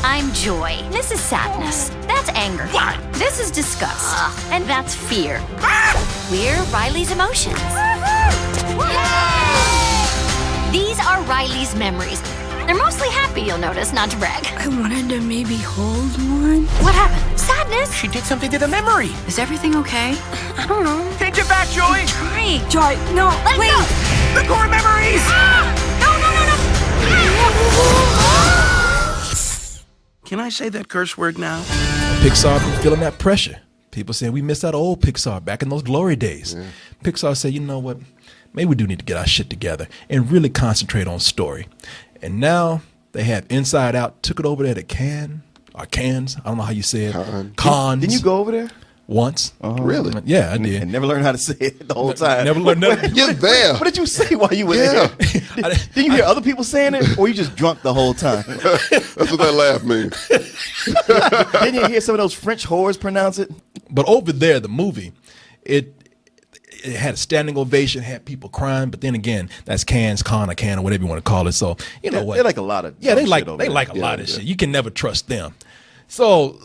I'm joy. This is sadness. That's anger. What? This is disgust. And that's fear. We're Riley's emotions. These are Riley's memories. They're mostly happy, you'll notice, not to brag. I wanted to maybe hold one. What happened? Sadness? She did something to the memory. Is everything okay? I don't know. Take it back, Joy. Trying. Joy, no, Let wait. go. The core memories. Can I say that curse word now? Pixar been feeling that pressure. People saying we missed out old Pixar back in those glory days. Yeah. Pixar said, you know what? Maybe we do need to get our shit together and really concentrate on story. And now they have Inside Out, took it over there to Cannes, or Cannes, I don't know how you say it. Cannes. Didn't you go over there? Once. Really? Yeah, I did. And never learned how to say it the whole time. Never learned nothing. Get there. What did you say while you were there? Did you hear other people saying it, or you just drunk the whole time? That's what that laugh means. Didn't you hear some of those French whores pronounce it? But over there, the movie, it had a standing ovation, had people crying. But then again, that's Cannes, or whatever you want to call it. So you know what? They like a lot of they like shit over there. a lot of shit. You can never trust them. So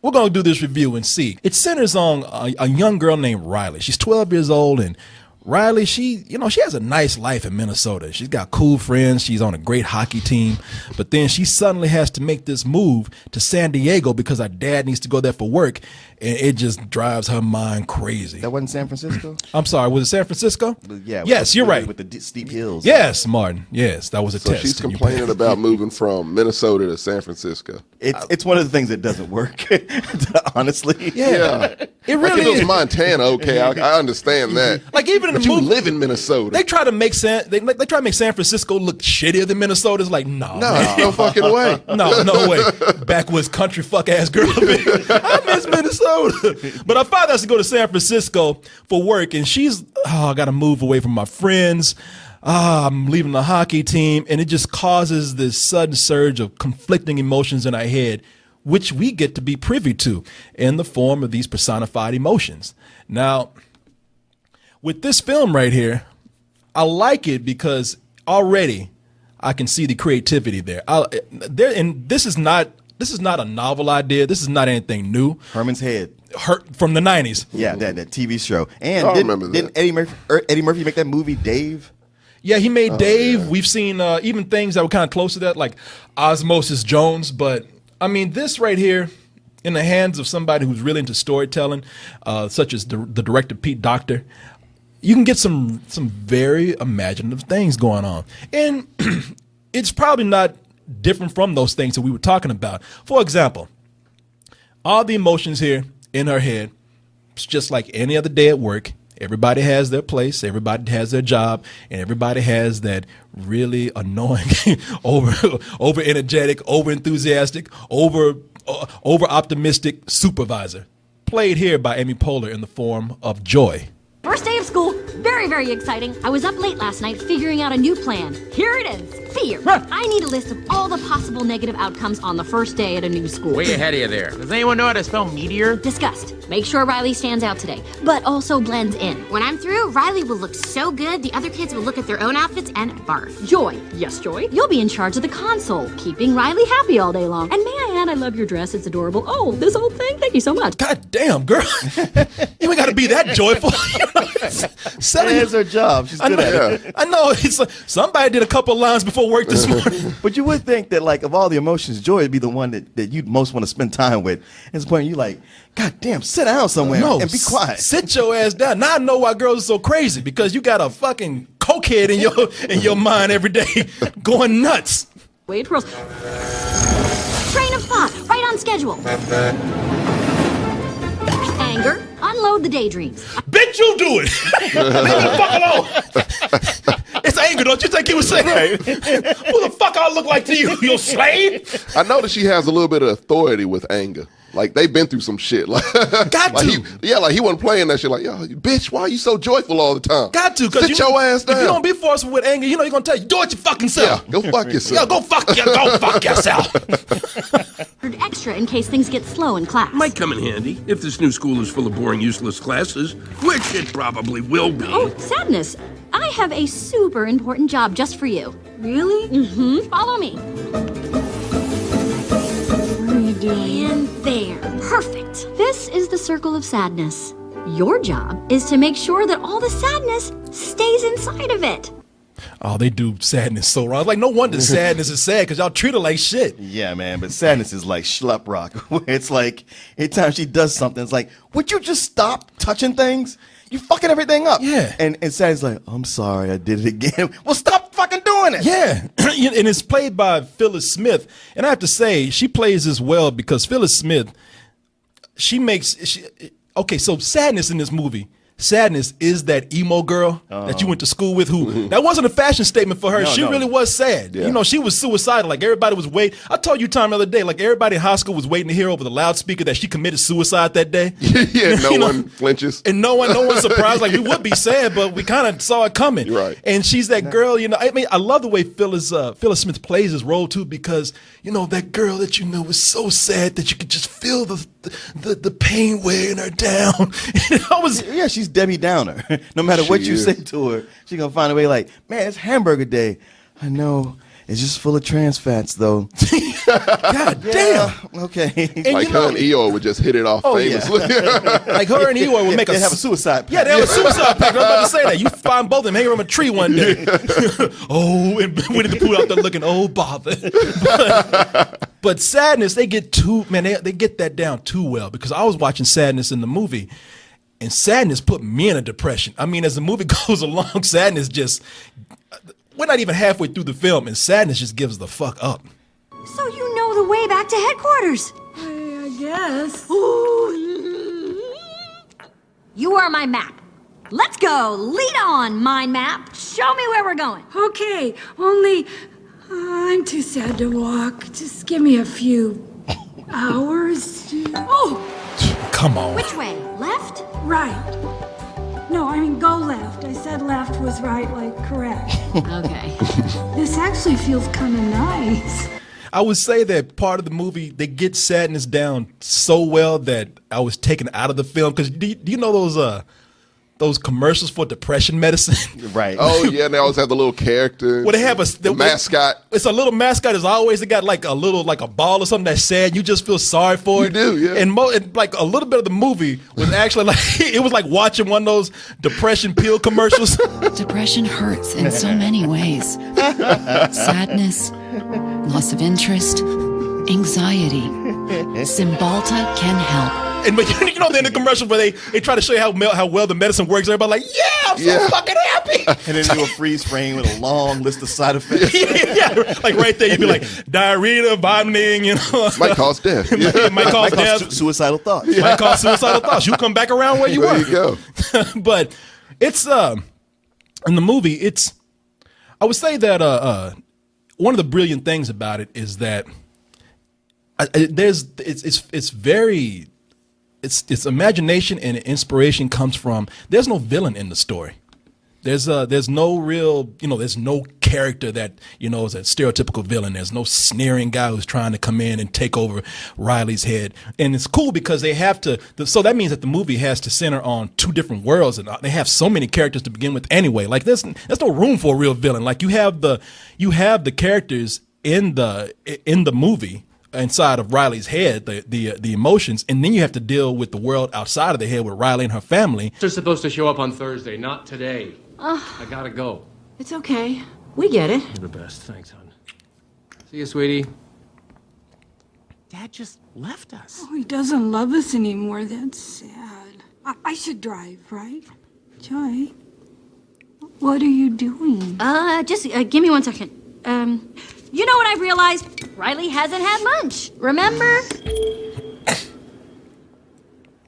we're going to do this review and see. It centers on a young girl named Riley. She's 12 years old, and Riley, she has a nice life in Minnesota. She's got cool friends. She's on a great hockey team. But then she suddenly has to make this move to San Diego because her dad needs to go there for work, and it just drives her mind crazy. That wasn't San Francisco? I'm sorry, was it San Francisco? Yeah. Yes, you're right. With the steep hills. Yes, Martin. Yes, that was a So test. she's complaining about moving from Minnesota to San Francisco. It's one of the things that doesn't work, honestly. Yeah. It Like really if it was is. Montana, okay, I understand that. Like even in But the you movie, live in Minnesota. they try to make San Francisco look shittier than Minnesota. It's like, no, no fucking way. no way. Backwoods country fuck ass girl. I miss Minnesota. But her father has to go to San Francisco for work, and she's, I got to move away from my friends. I'm leaving the hockey team, and it just causes this sudden surge of conflicting emotions in our head, which we get to be privy to in the form of these personified emotions. Now, with this film right here, I like it because already I can see the creativity there. And this is not a novel idea. This is not anything new. Herman's Head. From the 90s. Yeah, that TV show. And I remember that. Didn't Eddie Murphy make that movie, Dave? Yeah, he made Dave. Yeah. We've seen even things that were kind of close to that, like Osmosis Jones. But, I mean, this right here, in the hands of somebody who's really into storytelling, such as the director Pete Docter, you can get some very imaginative things going on. And it's probably not different from those things that we were talking about. For example, all the emotions here in her head, it's just like any other day at work. Everybody has their place, everybody has their job, and everybody has that really annoying, over energetic, over enthusiastic, over optimistic supervisor. Played here by Amy Poehler in the form of Joy. First day of school, very, very exciting. I was up late last night figuring out a new plan. Here it is, fear. I need a list of all the possible negative outcomes on the first day at a new school. Way ahead of you there. Does anyone know how to spell meteor? Disgust. Make sure Riley stands out today, but also blends in. When I'm through, Riley will look so good, the other kids will look at their own outfits and barf. Joy. Yes, Joy? You'll be in charge of the console, keeping Riley happy all day long. And may I add, I love your dress. It's adorable. Oh, this whole thing? Thank you so much. God damn, girl. You ain't got to be that joyful. That's her job. She's good at it. I know. It's like, somebody did a couple lines before work this morning. But you would think that, like, of all the emotions, Joy would be the one that you'd most want to spend time with. At this point, you're like, God damn, sit down somewhere and be quiet. Sit your ass down. Now I know why girls are so crazy, because you got a fucking cokehead in your mind every day going nuts. Wait, twirls. Train of thought, right on schedule. Anger, unload the daydreams. Bitch, you do it. Leave me fuck alone. It's anger, don't you think he was saying? Who the fuck I look like to you, you slave? I know that she has a little bit of authority with anger. Like, they've been through some shit. Like, got like to. Like he wasn't playing that shit. Like, yo, bitch, why are you so joyful all the time? Got to. Sit your ass down. If you don't be forceful with anger, you know you're going to tell you, do it your fucking self. Yeah, go fuck yourself. Yeah, go fuck yourself. Extra in case things get slow in class. Might come in handy if this new school is full of boring, useless classes, which it probably will be. Oh, sadness. I have a super important job just for you. Really? Mm-hmm. Follow me. And there. Perfect. This is the circle of sadness. Your job is to make sure that all the sadness stays inside of it. Oh, they do sadness so wrong. Like, no wonder sadness is sad because y'all treat her like shit. Yeah, man, but sadness is like schlup rock. Where it's like, anytime she does something, it's like, would you just stop touching things? You fucking everything up. Yeah. And sadness like, I'm sorry, I did it again. Well, stop fucking doing it. Yeah. And it's played by Phyllis Smith. And I have to say, she plays this well because Phyllis Smith, okay, so sadness in this movie. Sadness is that emo girl that you went to school with who, that wasn't a fashion statement for her. No, she really was sad. Yeah. You know, she was suicidal. Like everybody was waiting. I told you time the other day, like everybody in high school was waiting to hear over the loudspeaker that she committed suicide that day. Yeah, no You know? one flinches. And no one surprised. Like we would be sad, but we kind of saw it coming. Right. And she's that girl, you know. I mean, I love the way Phyllis Smith plays this role too, because you know that girl that you know was so sad that you could just feel the pain weighing her down. And I was Yeah, she's Debbie Downer. No matter what you is. say to her, she's gonna find a way like, man, it's hamburger day. I know. It's just full of trans fats though. God damn. Okay. And Like you know, her and Eeyore would just hit it off yeah. famously. like her and Eeyore would make They have a suicide pact. Yeah, they have a suicide pact. I was about to say that. You find both of them hanging from a tree one day. Oh, and Winnie the Pooh out there looking, oh, bother. But Sadness, they get they get that down too well, because I was watching Sadness in the movie, and Sadness put me in a depression. I mean, as the movie goes along, Sadness just, we're not even halfway through the film, and Sadness just gives the fuck up. So you know the way back to headquarters. I guess. You are my map. Let's go. Lead on, mind map. Show me where we're going. Okay, only I'm too sad to walk. Just give me a few hours. Oh, Come on. Which way? Left? right. No, I mean go left. I said left was right, like correct. Okay. This actually feels kind of nice. I would say that part of the movie, they get Sadness down so well that I was taken out of the film. Because do you know those commercials for depression medicine? Right. Oh yeah, and they always have the little character. Well, they have the mascot. It's a little mascot. As always, they got like a ball or something that's sad. You just feel sorry for it. You do, yeah. And like a little bit of the movie was actually like it was like watching one of those depression pill commercials. Depression hurts in so many ways. Sadness, loss of interest, anxiety. Cymbalta can help. And but you know, they're in the commercial where they try to show you how well the medicine works. Everybody like, yeah, I'm so fucking happy. And then do a freeze frame with a long list of side effects. yeah, like right there, you'd be like diarrhea, vomiting, you know. Might cause death. It might cause death. Suicidal thoughts. Might cause suicidal thoughts. You come back around where you There were. you go. But it's in the movie, it's, I would say that one of the brilliant things about it is that its imagination and inspiration comes from, there's no villain in the story. There's no real, there's no character that, is a stereotypical villain. There's no sneering guy who's trying to come in and take over Riley's head. And it's cool because they have to, so that means that the movie has to center on two different worlds, and they have so many characters to begin with anyway. Like there's no room for a real villain. Like you have the characters in the movie inside of Riley's head, the emotions, and then you have to deal with the world outside of the head with Riley and her family. They're supposed to show up on Thursday, not today. I gotta go. It's okay. We get it. You're the best. Thanks, hon. See you, sweetie. Dad just left us. Oh, he doesn't love us anymore. That's sad. I should drive, right? Joy, what are you doing? Just give me 1 second. You know what I've realized? Riley hasn't had lunch. Remember?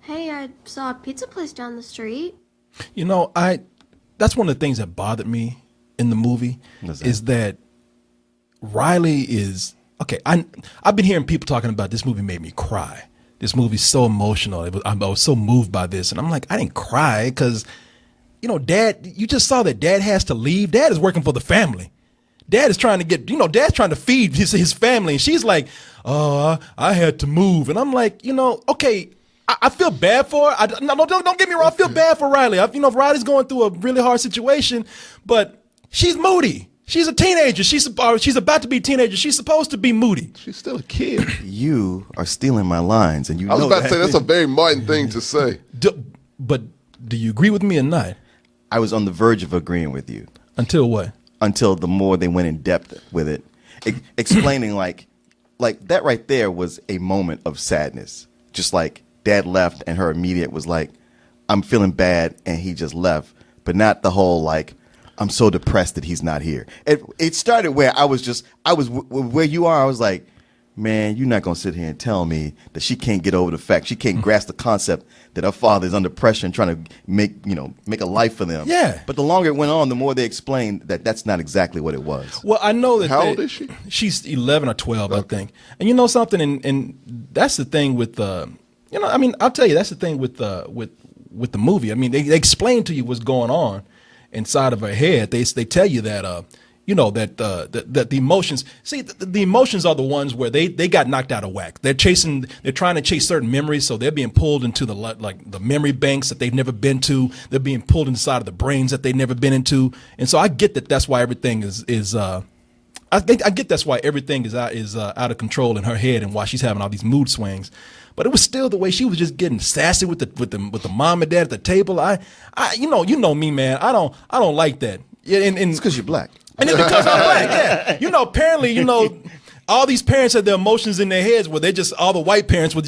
Hey, I saw a pizza place down the street. That's one of the things that bothered me in the movie is that Riley is, okay, I've been hearing people talking about this movie made me cry. This movie's so emotional. I was so moved by this. And I'm like, I didn't cry because, Dad, you just saw that Dad has to leave. Dad is working for the family. Dad is trying to get, Dad's trying to feed his family. And she's like, oh, I had to move. And I'm like, okay, I feel bad for her. Don't get me wrong. I feel bad for Riley. Riley's going through a really hard situation, but she's moody. She's a teenager. She's about to be a teenager. She's supposed to be moody. She's still a kid. You are stealing my lines, and you I was know about that. to say that's a very Martin thing to say. But do you agree with me or not? I was on the verge of agreeing with you. Until what? Until the more they went in depth with it, explaining like that right there was a moment of sadness. Just like Dad left, and her immediate was like, "I'm feeling bad," and he just left. But not the whole like, "I'm so depressed that he's not here." It started where I was where you are. I was like, man, you're not gonna sit here and tell me that she can't get over the fact, she can't grasp the concept that her father is under pressure and trying to make a life for them. Yeah. But the longer it went on, the more they explained that that's not exactly what it was. Well, I know that. How old is she? She's 11 or 12, I think. And you know something, and that's the thing with I'll tell you, that's the thing with the movie. I mean, they explain to you what's going on inside of her head. They tell you that that the emotions. See, the emotions are the ones where they got knocked out of whack. They're trying to chase certain memories, so they're being pulled into the memory banks that they've never been to. They're being pulled inside of the brains that they've never been into. And so I get that. That's why everything is. I get that's why everything is out of control in her head and why she's having all these mood swings. But it was still the way she was just getting sassy with the mom and dad at the table. You know me, man. I don't like that. Yeah, and It's because you're black. And it's because I'm black. Yeah, apparently, all these parents have their emotions in their heads where all the white parents would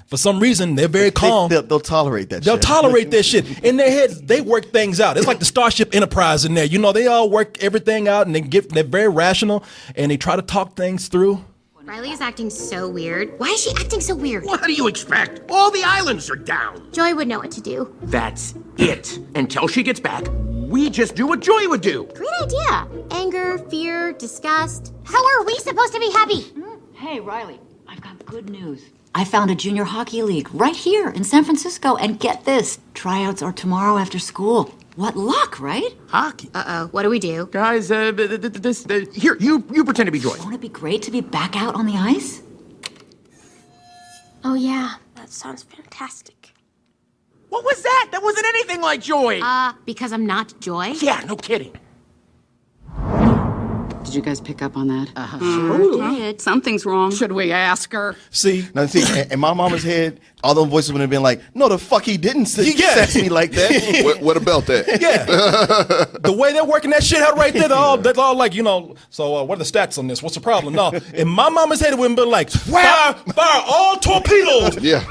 for some reason they're very calm. They'll tolerate that. They'll tolerate that shit. In their heads, they work things out. It's like the Starship Enterprise in there. They all work everything out, and they're very rational, and they try to talk things through. Riley is acting so weird. Why is she acting so weird? What do you expect? All the islands are down. Joy would know what to do. That's it. Until she gets back, we just do what Joy would do. Great idea. Anger, fear, disgust. How are we supposed to be happy? Hey, Riley, I've got good news. I found a junior hockey league right here in San Francisco, and get this, tryouts are tomorrow after school. What luck, right? Hockey. Uh-oh, what do we do? Guys, here, you pretend to be Joy. Won't it be great to be back out on the ice? Oh, yeah. That sounds fantastic. What was that? That wasn't anything like Joy. Because I'm not Joy? Yeah, no kidding. Did you guys pick up on that? Sure did. Something's wrong. Should we ask her? See, in my mama's head, all those voices would have been like, "No, the fuck he didn't sass me like that." What about that? Yeah, the way they're working that shit out right there, they're all like, So what are the stats on this? What's the problem? No, in my mama's head, it wouldn't be like, fire all torpedoes. Yeah.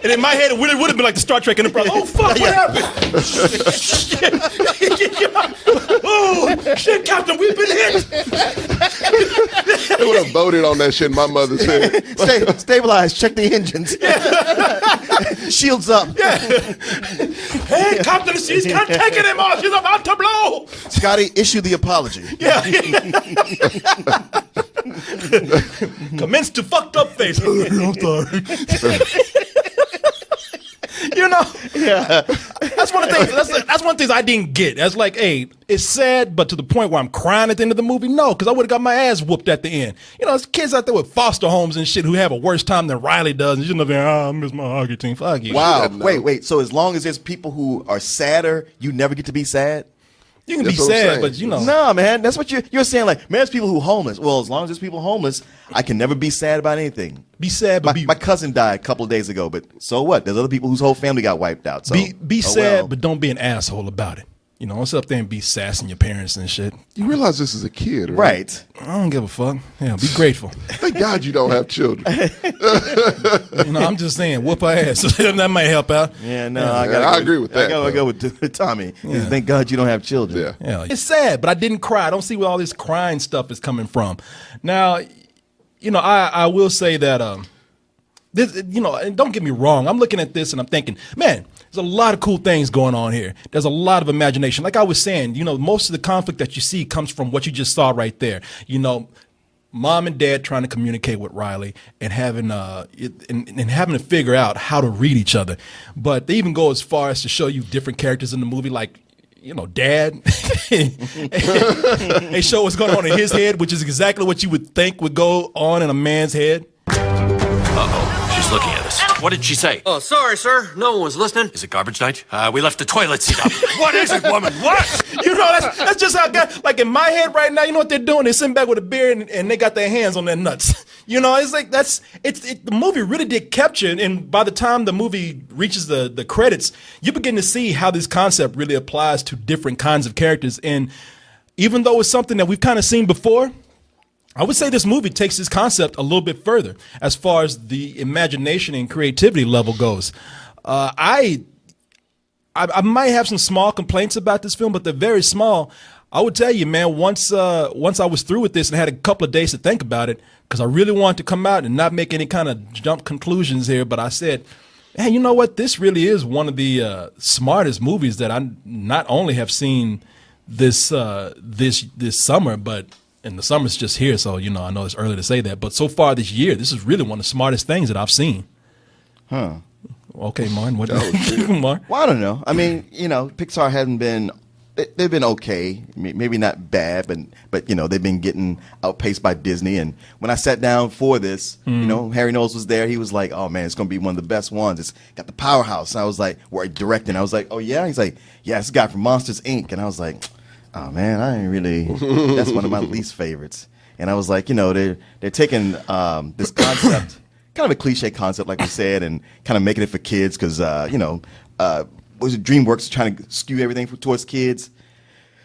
And in my head, it would have been like the Star Trek Enterprise. Oh, fuck, what happened? Shit. Oh, shit, Captain, we've been hit. They would have voted on that shit in my mother's head. Stabilize, check the engines. Shields up. Yeah. Hey, Captain, she's not taking him off. She's about to blow. Scotty, issue the apology. Yeah. Commence to fucked up face. I'm sorry. Yeah. That's one of the things. That's one of the things I didn't get. That's like, hey, it's sad, but to the point where I'm crying at the end of the movie. No, because I would have got my ass whooped at the end. There's kids out there with foster homes and shit who have a worse time than Riley does, and you're I miss my hockey team. Fuck you. Wow. Wait. So as long as there's people who are sadder, you never get to be sad. You can be sad, but Nah, man, that's what you're saying. Like, man, there's people who homeless. Well, as long as there's people homeless, I can never be sad about anything. Be sad, but my cousin died a couple of days ago, but so what? There's other people whose whole family got wiped out. So be sad, but don't be an asshole about it. Don't sit up there and be sassing your parents and shit. You realize this is a kid, right? I don't give a fuck. Yeah, be grateful. Thank God you don't have children. I'm just saying, whoop her ass. That might help out. Yeah, no, I agree with that. I go with Tommy. Yeah. Thank God you don't have children. Yeah, it's sad, but I didn't cry. I don't see where all this crying stuff is coming from. Now, I will say that this, and don't get me wrong. I'm looking at this and I'm thinking, man, there's a lot of cool things going on here. There's a lot of imagination. Like I was saying, most of the conflict that you see comes from what you just saw right there. Mom and dad trying to communicate with Riley and having having to figure out how to read each other. But they even go as far as to show you different characters in the movie, like dad. They show what's going on in his head, which is exactly what you would think would go on in a man's head. Uh-oh. She's She's looking at us. What did she say? Oh, sorry, sir. No one was listening. Is it garbage night? We left the toilet seat up. What is it, woman? What? You know, that's just how guys, like in my head right now, you know what they're doing? They're sitting back with a beer and they got their hands on their nuts. You know, it's like the movie really did capture, and by the time the movie reaches the credits, you begin to see how this concept really applies to different kinds of characters. And even though it's something that we've kind of seen before, I would say this movie takes this concept a little bit further as far as the imagination and creativity level goes. I might have some small complaints about this film, but they're very small. I would tell you, man, once I was through with this and had a couple of days to think about it, because I really wanted to come out and not make any kind of jump conclusions here, but I said, hey, you know what? This really is one of the smartest movies that I not only have seen this summer, but and the summer's just here, so you know I know it's early to say that, but so far this year, this is really one of the smartest things that I've seen. Huh. Okay, Martin, what? Martin? Well, I don't know. I mean, you know, Pixar hasn't been. They've been okay, maybe not bad, but you know they've been getting outpaced by Disney. And when I sat down for this, you know, Harry Knowles was there. He was like, "Oh man, it's gonna be one of the best ones. It's got the powerhouse." And I was like, "We're directing." I was like, "Oh yeah." He's like, "Yeah, it's a guy from Monsters Inc." And I was like, "Oh man, I ain't really." That's one of my least favorites. And I was like, you know, they're taking this concept, kind of a cliche concept, like we said, and kind of making it for kids because you know. Was it DreamWorks trying to skew everything towards kids?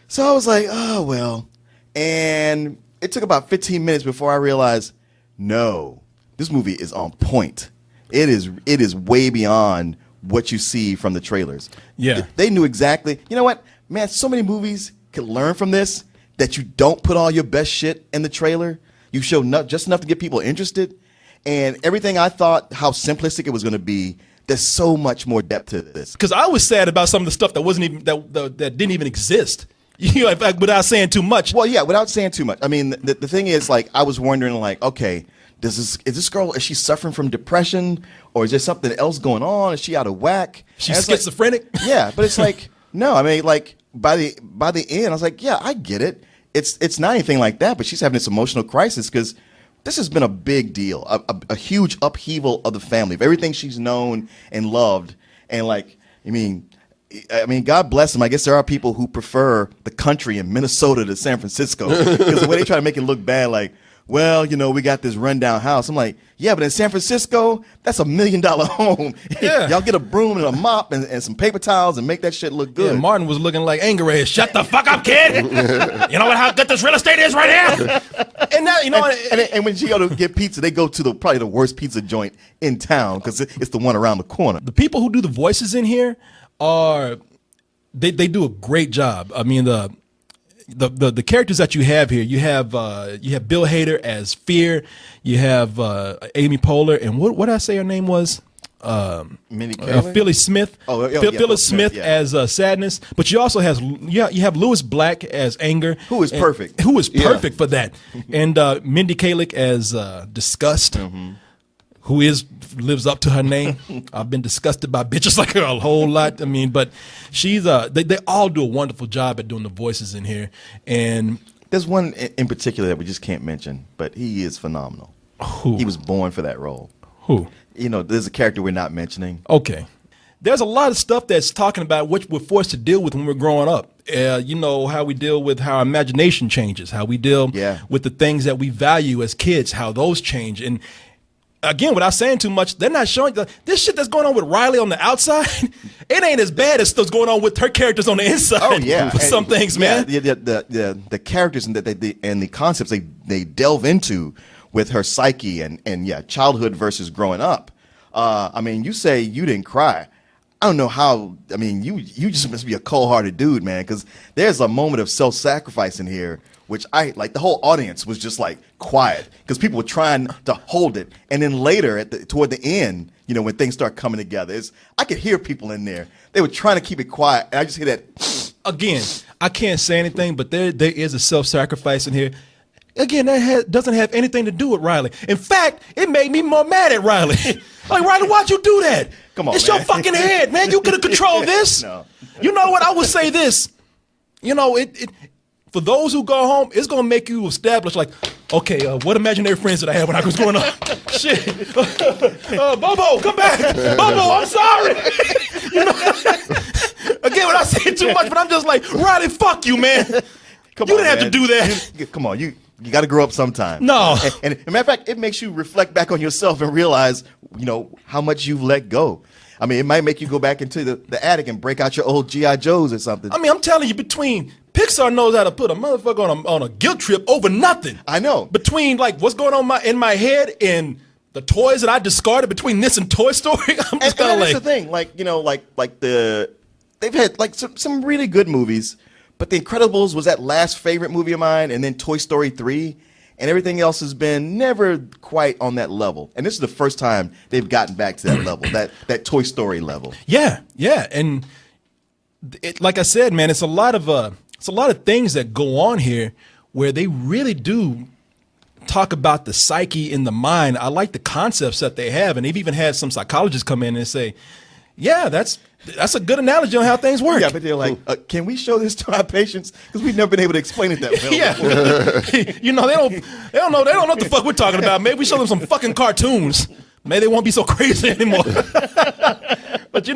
So I was like, oh, well. And it took about 15 minutes before I realized, no, this movie is on point. It is way beyond what you see from the trailers. Yeah. They knew exactly. You know what? Man, so many movies could learn from this that you don't put all your best shit in the trailer. You show just enough to get people interested. And everything I thought how simplistic it was going to be, there's so much more depth to this. Because I was sad about some of the stuff that wasn't even that didn't even exist. You know, in fact, without saying too much. Well, yeah, without saying too much. I mean, the thing is, like, I was wondering, like, okay, is this girl, is she suffering from depression, or is there something else going on? Is she out of whack? She's schizophrenic. Like, yeah, but it's like, no. I mean, like by the end, I was like, yeah, I get it. It's not anything like that, but she's having this emotional crisis because this has been a big deal, a huge upheaval of the family, of everything she's known and loved. And like, I mean, God bless them. I guess there are people who prefer the country in Minnesota to San Francisco because the way they try to make it look bad, like, well, you know, we got this rundown house. I'm like, yeah, but in San Francisco, that's $1 million home. Yeah. Y'all get a broom and a mop and some paper towels and make that shit look good. Yeah, Martin was looking like anger rays. Shut the fuck up, kid. You know how good this real estate is right here? And now, you know, and when she go to get pizza, they go to probably the worst pizza joint in town because it's the one around the corner. The people who do the voices in here they do a great job. I mean, the characters that you have here, you have Bill Hader as Fear, you have Amy Poehler, and what did I say her name was? Phyllis Smith. Phyllis Smith as Sadness, but you also you have Louis Black as Anger, who is perfect. Who is perfect for that, and Mindy Kaling as Disgust. Who lives up to her name. I've been disgusted by bitches like her a whole lot. I mean, but she's they all do a wonderful job at doing the voices in here. And there's one in particular that we just can't mention, but he is phenomenal. Who? He was born for that role. Who? You know, there's a character we're not mentioning. Okay. There's a lot of stuff that's talking about what we're forced to deal with when we're growing up. You know, how we deal with how our imagination changes, how we deal with the things that we value as kids, how those change. And again, without saying too much, they're not showing this shit that's going on with Riley on the outside. It ain't as bad as what's going on with her characters on the inside. Oh yeah, for some things, man. The characters and the concepts they delve into with her psyche and childhood versus growing up. I mean, you say you didn't cry. I don't know how. I mean, you just must be a cold-hearted dude, man. Because there's a moment of self-sacrifice in here, which the whole audience was just like quiet because people were trying to hold it. And then later, toward the end, you know, when things start coming together, I could hear people in there. They were trying to keep it quiet, and I just hear that. Again, I can't say anything, but there is a self-sacrifice in here. Again, that doesn't have anything to do with Riley. In fact, it made me more mad at Riley. Like, Riley, why'd you do that? Come on, it's man. your fucking head, man. You could have controlled this. No. You know what? I would say this. You know, it for those who go home, it's going to make you establish, like, okay, what imaginary friends did I have when I was growing up? shit. Bobo, come back. Bobo, I'm sorry. Again, when I say too much, but I'm just like, Riley, fuck you, man. You didn't have to do that. Come on, you got to grow up sometime. No. And as a matter of fact, it makes you reflect back on yourself and realize, how much you've let go. I mean, it might make you go back into the attic and break out your old G.I. Joes or something. I mean, I'm telling you, between Pixar knows how to put a motherfucker on a guilt trip over nothing. I know. Between like what's going on in my head and the toys that I discarded, between this and Toy Story, I'm just kind of that's the thing. They've had like some really good movies, but The Incredibles was that last favorite movie of mine, and then Toy Story 3. And everything else has been never quite on that level. And this is the first time they've gotten back to that level, that Toy Story level. Yeah. And like I said, man, it's a lot of things that go on here where they really do talk about the psyche in the mind. I like the concepts that they have, and they've even had some psychologists come in and say, "Yeah, that's a good analogy on how things work." Yeah, but they're like, "Can we show this to our patients? Because we've never been able to explain it that well." Yeah, they don't know what the fuck we're talking about. Maybe we show them some fucking cartoons. Maybe they won't be so crazy anymore. But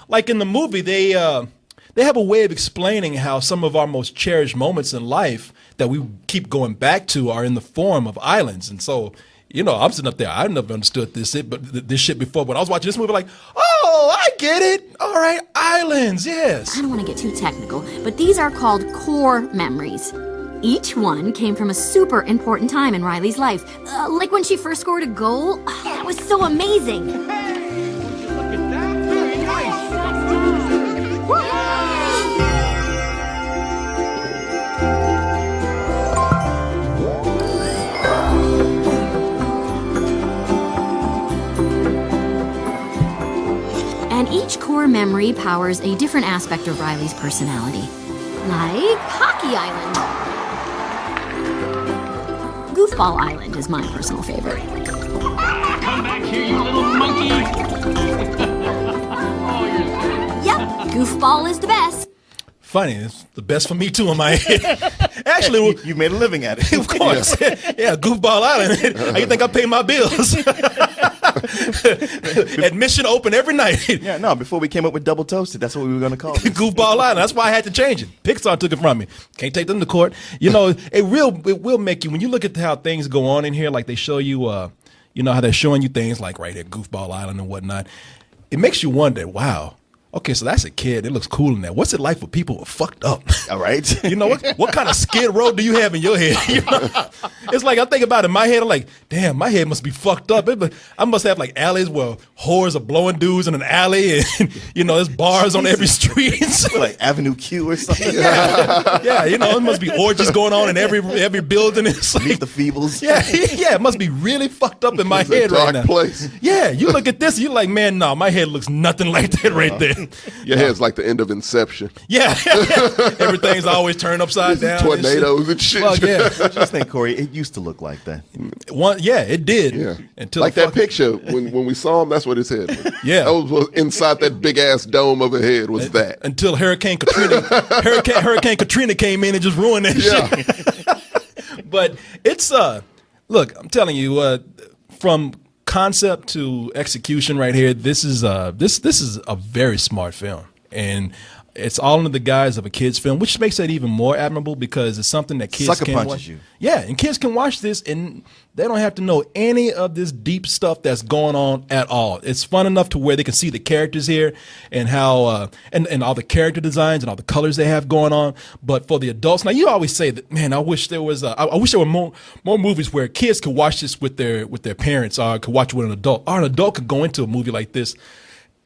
like in the movie, they have a way of explaining how some of our most cherished moments in life that we keep going back to are in the form of islands. And so, I'm sitting up there. I never understood this shit before. When I was watching this movie, like, oh, I get it. All right, islands, yes. I don't want to get too technical, but these are called core memories. Each one came from a super important time in Riley's life. Like when she first scored a goal. That was so amazing. Look at that. Very nice. And each core memory powers a different aspect of Riley's personality. Like Hockey Island. Goofball Island is my personal favorite. Come back here, you little monkey. Yep, Goofball is the best. Funny, it's the best for me too in my head. Actually, you made a living at it. Of course. Yeah, Goofball Island. How you think I pay my bills? Admission open every night. Yeah, no, before we came up with Double Toasted, that's what we were going to call it. Goofball Island. That's why I had to change it. Pixar took it from me. Can't take them to court. It will make you, when you look at how things go on in here, like they show you, how they're showing you things like right here, Goofball Island and whatnot. It makes you wonder, wow. Okay, so that's a kid. It looks cool in there. What's it like for people who are fucked up? All right. What kind of skid row do you have in your head? It's like I think about it in my head. I'm like, damn, my head must be fucked up. I must have like alleys where whores are blowing dudes in an alley, and there's bars on every street. Like Avenue Q or something. Yeah. It must be orgies going on in every building. It's like, Meet the Feebles. Yeah, it must be really fucked up in my head right now. Place. Yeah, you look at this, you're like, man, no, my head looks nothing like that right there. Your head's like the end of Inception. Yeah. Everything's always turned upside down. Tornadoes and shit. Well, yeah. I just think, Corey, it used to look like that. It did. Yeah. Until like that picture, when we saw him, that's what his head was. Yeah. That was inside that big-ass dome of a head was that. Until Hurricane Katrina came in and just ruined that shit. But it's, look, I'm telling you, from concept to execution right here, this is a very smart film, and it's all under the guise of a kid's film, which makes it even more admirable because it's something that kids Sucker can punches watch. you. Yeah, and kids can watch this and they don't have to know any of this deep stuff that's going on at all. It's fun enough to where they can see the characters here and how and all the character designs and all the colors they have going on. But for the adults, now you always say that, man, I wish there was I wish there were more movies where kids could watch this with their parents or could watch it with an adult. Or an adult could go into a movie like this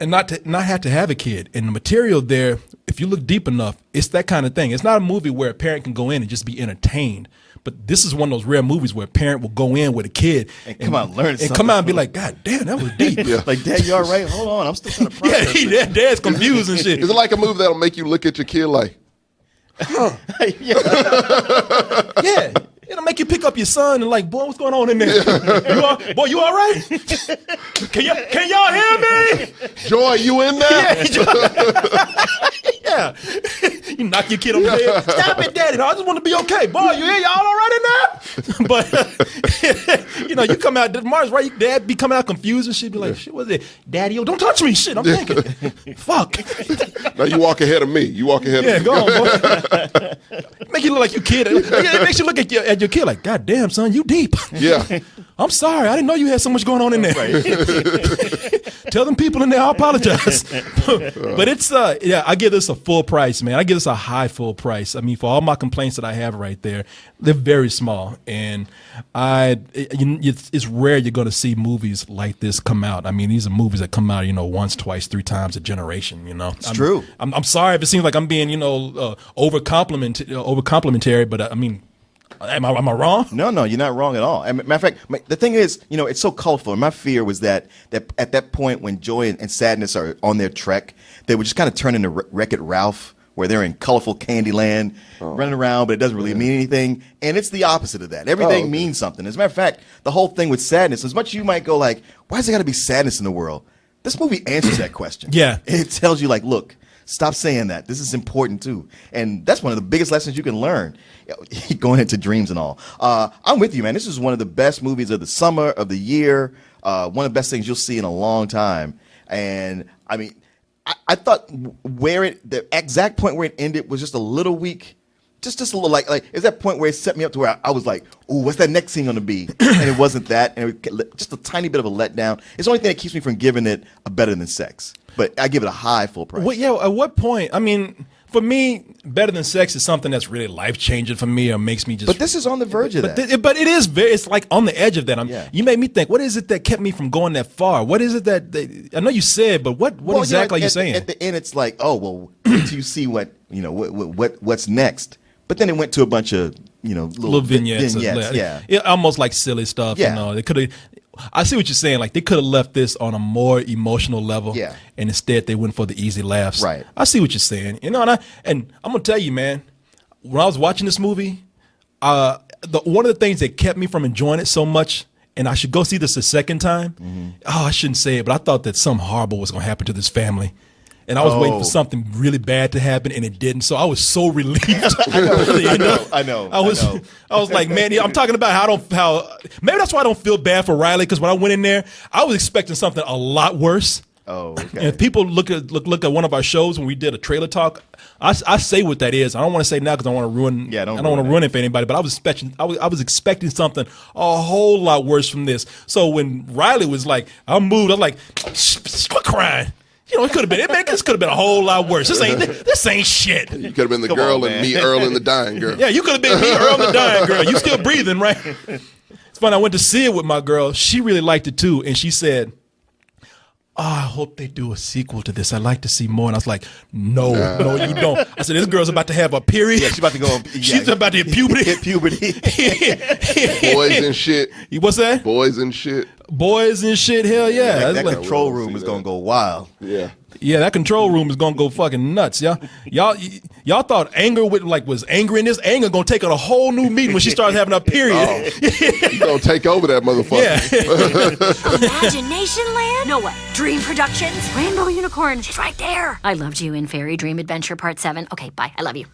and not have to have a kid. And the material there, if you look deep enough, it's that kind of thing. It's not a movie where a parent can go in and just be entertained. But this is one of those rare movies where a parent will go in with a kid and come out and learn something. And come out and be like, God damn, that was deep. Yeah. Like, Dad, you all right? Hold on, I'm still trying to process it. Dad's confused and shit. Is it like a movie that'll make you look at your kid like, huh? Yeah. It'll make you pick up your son and like, boy, what's going on in there? You all right? Can y'all hear me? Joy, you in there? Yeah. You knock your kid on the head. Stop it, daddy. No, I just want to be okay. Boy, you here? Y'all all right in there? But, you know, you come out, Mars, right? Dad be coming out confused and shit. Be like, shit, what's it? Daddy, oh, don't touch me. Shit, I'm thinking. Fuck. Now you walk ahead of me. You walk ahead of me. Go on, boy. Make you look like you kid. It makes you look at your kid like, God damn, son, you deep. Yeah. I'm sorry. I didn't know you had so much going on in there. Tell them people in there I apologize. But it's, yeah, I give this a full price, man. I give this a high full price. I mean, for all my complaints that I have right there, they're very small. And it's rare you're going to see movies like this come out. I mean, these are movies that come out, you know, once, twice, 3 times a generation, you know. It's true. I'm sorry if it seems like I'm being, you know, over complimentary, but I mean, am I wrong? No, you're not wrong at all. And matter of fact, the thing is, you know, it's so colorful. And my fear was that at that point when joy and sadness are on their trek, they would just kind of turn into Wreck-It Ralph, where they're in colorful Candyland, running around, but it doesn't really mean anything. And it's the opposite of that. Everything means something. As a matter of fact, the whole thing with sadness, as much as you might go like, why is there got to be sadness in the world? This movie answers that question. Yeah. It tells you like, look, stop saying that. This is important too. And that's one of the biggest lessons you can learn going into dreams and all. I'm with you, man. This is one of the best movies of the summer, of the year. One of the best things you'll see in a long time. And I mean, I thought the exact point where it ended was just a little weak. Just a little like is that point where it set me up to where I was like, ooh, what's that next scene going to be? And it wasn't that. And just a tiny bit of a letdown. It's the only thing that keeps me from giving it a Better Than Sex. But I give it a high full price. Well, yeah, at what point? I mean, for me, Better Than Sex is something that's really life-changing for me or makes me just... But this is on the verge of that. But it is it's like on the edge of that. You made me think, what is it that kept me from going that far? What is it that... I know you said, but what exactly are you saying? At the end, it's like, oh, well, wait till you see what's next. But then it went to a bunch of, you know, little vignettes. Yeah. Almost like silly stuff. Yeah. You know, they could have... I see what you're saying. Like, they could have left this on a more emotional level. Yeah. And instead, they went for the easy laughs. Right. I see what you're saying. You know, and I'm going to tell you, man, when I was watching this movie, one of the things that kept me from enjoying it so much, and I should go see this a second time, I shouldn't say it, but I thought that something horrible was going to happen to this family. And I was waiting for something really bad to happen, and it didn't. So I was so relieved. I know. I was like, man, I'm talking about maybe that's why I don't feel bad for Riley, because when I went in there, I was expecting something a lot worse. Oh, okay. And if people look at one of our shows when we did a trailer talk, I say what that is. I don't want to say now because I don't want to ruin. I don't want to ruin it for anybody. But I was expecting something a whole lot worse from this. So when Riley was like, I'm moved. I was like, quit crying. You know, it could have been. This could have been a whole lot worse. This ain't shit. You could have been the girl and me, Earl, and the dying girl. Yeah, you could have been me, Earl, and the dying girl. You still breathing, right? It's fun. I went to see it with my girl. She really liked it too, and she said, "Oh, I hope they do a sequel to this. I'd like to see more." And I was like, "No, you don't." I said, "This girl's about to have a period. Yeah, she's about to go. She's about to hit puberty. Hit puberty. Boys and shit. What's that? Boys and shit. Boys and shit. Hell yeah. That control room is gonna go wild. Yeah. Yeah, that control room is gonna go fucking nuts, y'all thought anger was angry in this. Anger gonna take on a whole new meaning when she starts having a period. You gonna take over that motherfucker. Yeah. Imagination Land? No way. Dream Productions? Rainbow Unicorn. She's right there. I loved you in Fairy Dream Adventure Part 7. Okay, bye. I love you.